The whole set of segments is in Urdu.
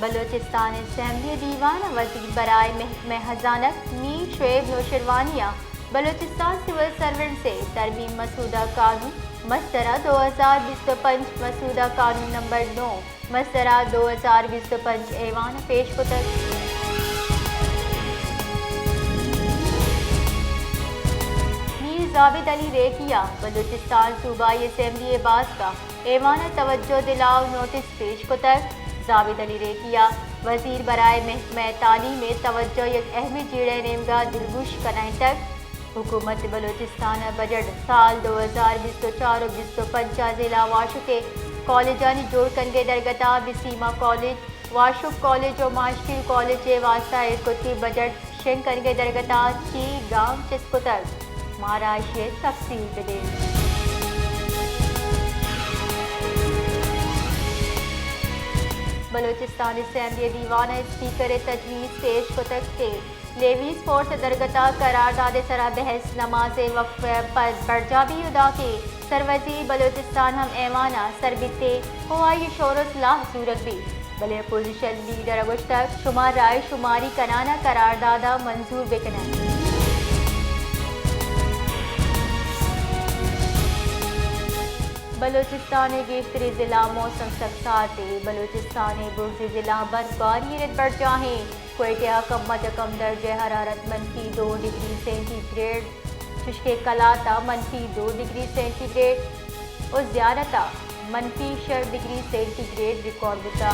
بلوچستان اسمبلی دیوان وزیر برائے محکمہ خزانت میر شعیب نوشروانیہ بلوچستان سول سرونٹ سے ترمیم مسودہ قانون مسطرہ 2025 مسودہ قانون نمبر 9 مسطرہ 2025 ایوان پیش کتک میر زاوید علی ریکیا بلوچستان صوبائی اسمبلی باز کا ایوان توجہ دلاؤ نوٹس پیش کتک زاوید علی ریکیا وزیر برائے محکمہ تعلیم توجہ یک اہم جیڑے نیمگا دلگوش کنائیں تک حکومت بلوچستان بجٹ سال 2024-25 ضلع واشو کے کالجانی جوڑ کنگے درگتا وسیمہ کالج واشوک کالج و ماشکل کالج واسطہ کتی بجٹ شنگ کنگے درگتا چی گام چسکتر مہاراشٹر تفصیل بدے بلوچستان اسمبلی دیوان اسپیکر تجویز پیش کتک کے لیویز فورس درگتا قرارداد سرا بحث نماز وقفہ پر برجابی ادا کے سروزیر بلوچستان ہم ایوانہ سربتے ہوائی شور و صلاح صورت بھی بلے اپوزیشن لیڈر اگشتک شمار رائے شماری کنانا قراردادہ منظور بکنن بلوچستان گیفتری ضلع موسم سخت بلوچستان برز ضلع برفباری رت بڑھ جاہیں کوئٹہ کم درجہ حرارت -2 ڈگری سینٹی گریڈ ششک کلاتا -2 ڈگری سینٹی گریڈ اور زیارتہ -6 ڈگری سینٹی گریڈ ریکارڈ ہوتا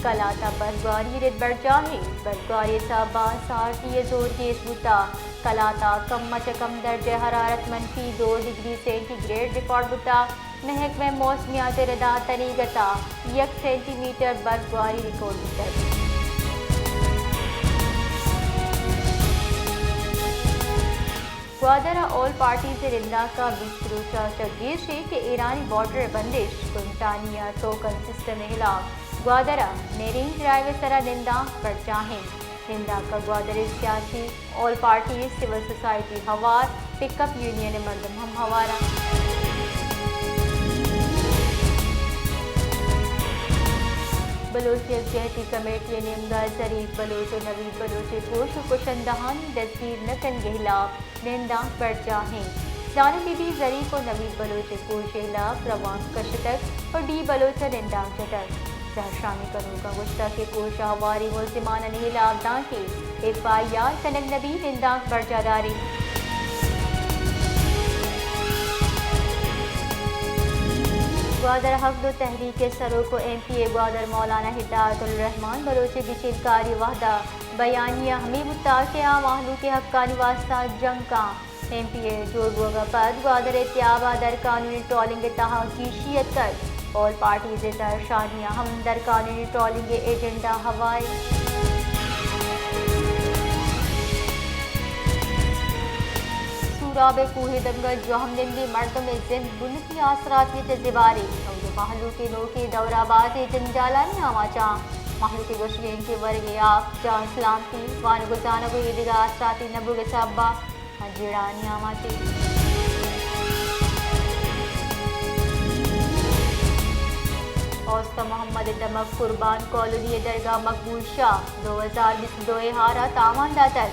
کلاتا برفباری رت بڑھ جاہیں برفباری سابا سارتی زور گیس ہوتا کلاتا کم درجہ حرارت -2 ڈگری سینٹی گریڈ ریکارڈ ہوتا محکمہ موسمیات ردا تنیگتا 1 سینٹی میٹر برفباری ریکارڈ ہوتا گوادرہ آل پارٹیز رندہ کا بستروچہ چگیر ہے کہ ایرانی بارڈر بندش کنٹانیہ ٹوکن سسٹم خلاف گوادرہ میرین ڈرائیو سرا نندہ بڑھ جاہیں نندہ کا گوادر سیاسی آل پارٹیز سول سوسائٹی ہوار پک اپ یونین مردم ہم ہوارہ بلوچ یکجہتی کمیٹی نیمگا ظریف بلوچ و نوید بلوچ کوش و کشندہانی دستگیر نکن خلاف نندہ بڑھ جاہیں جانب بی بی ظریف و نوید بلوچ کوش خلاف روان کشتک اور ڈی بلوچ نندہ جٹک شامی کروں کا گشتہ کے کوش ہواری ملزمانہ خلاف دانکے FIR کنگ نبی نندہ بڑھ جاداری گوادر حق دو تحریک سرو کو MPA گوادر مولانا ہدایت الرحمان بلوچ بچیدکاری وحدہ بیانیہ حمیب التاقیہ محلوق حقانی واسطہ جنگ کا MPA جوڑ بوگا پد گوادر اتیابہ در قانونی ٹرولنگ تہا کی شیعت کر آل پارٹیز درشانیہ ہم در قانونی ٹرولنگ ایجنڈا ہوائی سوراب کوہ دمگل جو ہم نندی مردم زند بلکی آسرات یہ تزباری اور محلو کے نو کے دورہ باز جنجالانی آماچاں محلو کے گوشگین کے ورگے آپ جان سلامتی وانگو زانگو یہ دیگا آسراتی نبو کے صحبہ جڑانی آماچی اوسط محمد دمک قربان کالونی درگاہ مقبول شاہ 2022 ہارا تامان داتر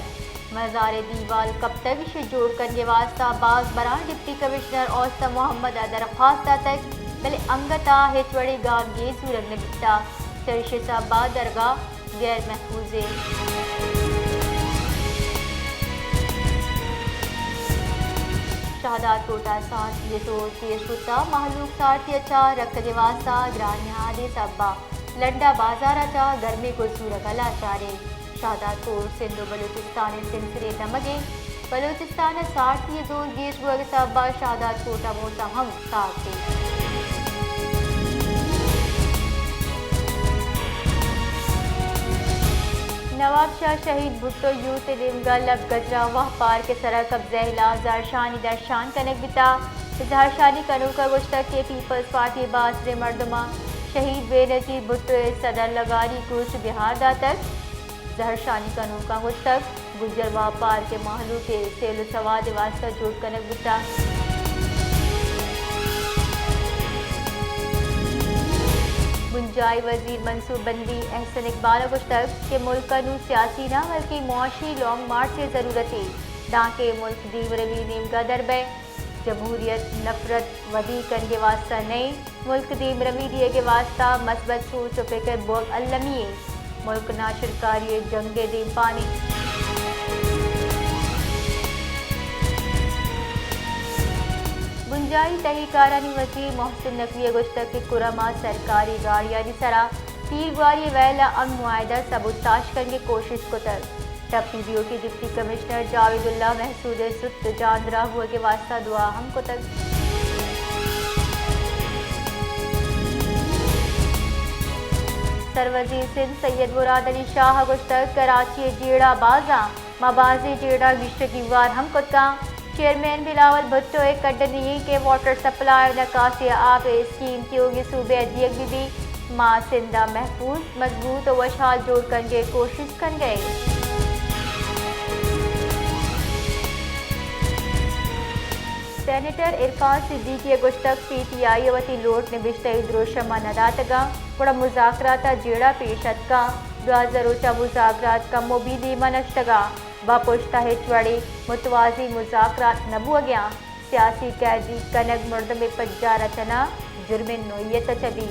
مزار دیوال کب تک جوڑ کرنے واسطہ باز بران ڈپٹی کمشنر اوسط محمد درخواست تک بلے انگتا ہچوڑی گام یہ صورت نبتا چرش صاحبہ درگاہ غیر محفوظ شہادات کوٹا سانسی سور پیش کتا محلوق سارتی اچھا رکھنے واسطہ گرانی حادث ابا لنڈا بازار اچھا گرمی کو سورت اللہ چارے شہادات پور سندھ بلوچستان سلسلے دمگے بلوچستان سارتی زور گیش گوگ صاحبہ شہادات کوٹا موسا ہم سارتے نواب شاہ شہید بھٹو یوتھ لیمگا لب گجرا واہ پار کے سرا قبضہ ہلا زارشانی درشان کنک بتا اظہار شانی کنو کا گشتہ کے پیپلز پارٹی باز مردمہ شہید بے نظیر بھٹو صدر لگاری کوچ بہار داتک زہر شانی کنو کا گشتک گجر واہ پار کے محلو کے سیل و سواد واسطہ جوڑ کنک بتا بنجائی وزیر منصوبہ بندی احسن اقبال گشتگ کہ ملک نو سیاسی نہ بلکہ معاشی لانگ مارچ سے ضرورت ہے تاکہ ملک دی روی نیمگا دربے جمہوریت نفرت ودی کن کے واسطہ نہیں ملک دی روی دیے کے واسطہ مثبت سوچ و فکر بوگ المیے ملک ناشر کاری جنگ دیم پانی بنجائی تحقیقارانی وزیر محسن نقوی گشتگ کہ کرما سرکاری گاڑیانی سرا پیر گواری ویلا امن معاہدہ سبوتاش کرنے کی کوشش کو تر ٹپی بیو کی ڈپٹی کمشنر جاوید اللہ محسود ست جاندرا ہوئے کے واسطہ دعا ہم کو تک سروزیر سندھ سید مراد علی شاہ گشتگ کراچی جیڑا بازاں مبازی جیڑا گشتگی وار ہم کتا چیئرمین بلاول بھٹو کڈنی کے واٹر سپلائی نکاسی آب اسکیم کی ہوگی صوبے ادیگ بھی ماں سندھا محفوظ مضبوط و وشحال جوڑ کرنے کوشش کر گئے سینیٹر عرفان صدیقی گشتگ پی ٹی آئی وتی لوٹ نبشتہ دروشمہ نداتگا بڑا مذاکرات جیڑا پیشت کا 2008 مذاکرات کا مبیدی منشتگا با پشتہ ہچوڑی متوازی مذاکرات نبو گیا سیاسی قیدی کنگ مردم پجارہ چنا جرم نوعیت چبی